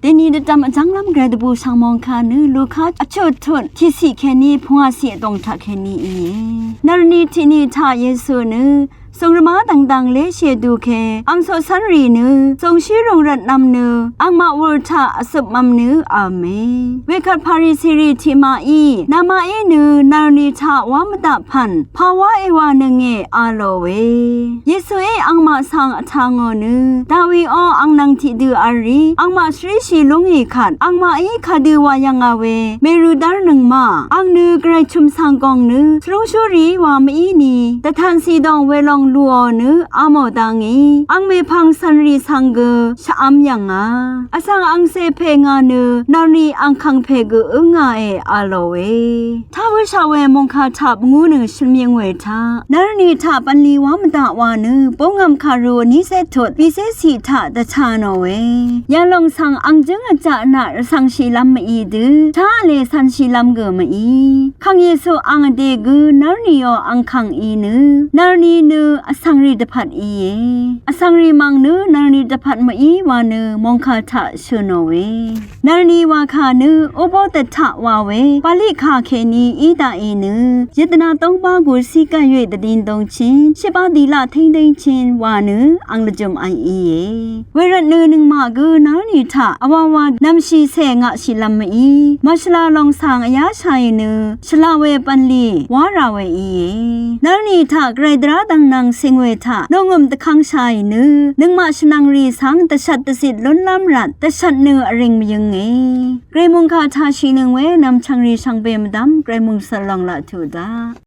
เดนีเดจำจังลำเกรดบูสังมองคานึลูกาอชุดทุนที่สิแค่นี้พงอาเสียตรงทักแค่นี้เองนารณีที่นี่ท่าเยซูนึทรงระมาต่างๆเลเชดูเคอังโซสันรีนึทรงชื่อรงรัตนำนึอังมาวูร์ทาอสุบมัมนึอาเมเวคัดพาริสิริทิมาอีนามาเอนึนารณีทาวามตะพันภาวะเอวานึงเงอาโลเวเยซูเออังมาสังอทางอนึดาวีออังนังทิดูอารีอังมาสริชีลุงอีขัดอังมาเอคาดูวายังอาเวเมรุดาร์นึงมาอังนึไกรชุมสังกองนึสรงชูรีวามอีนีแต่ทันสีดองเวลองลัวนึอามอดังอีอังเมพังสันรีสังเกชะอัมยังอาอสังอังเซเพงานึนารีอังคังเพกอึงาเออาโลเวทาวชาเวมงคาทับงูนึชิมยังเวทานารีทับปันลีวามตะวานึปงงคารูนิเซทดวิเศษสีทาตะชาโนเวยาลงสังอังจึงอจานะสังชีลัมอีดืทาเลสันชีลัมเกมอีคังเยซูอังเดกนารีโออังคังอีนึนารีนึอสังรีดพัดอีอสังรีมังนึนารีดพัดมาอีวานึมงคาทะชโนเวนารีวาคานึโอบตทะวาเวปาลิคาเคนีอีตาเอนึยตนาต้องปากุสิกะเยตดินตงชินชิปาดีละทิงทิงชินวานึอังละจุมไออีเวรนึนึงมากุนารีทะอวาวานำชีเสงะชิลัมอีมัชลาลองสังอายาชัยนึชลาเวปันลีวาราเวอีนารีทะไกรดราดังนางสิงเวทะนงมตะคังชายนึงมาชนังรีสังตะชัดตะสิทธิ์ล้นล้ำรัดตะชัดอริงมยังเงเกรมุงคาทาชีนึงเวนำชังรีชังเบมดำเกรมุงสลองละทูดา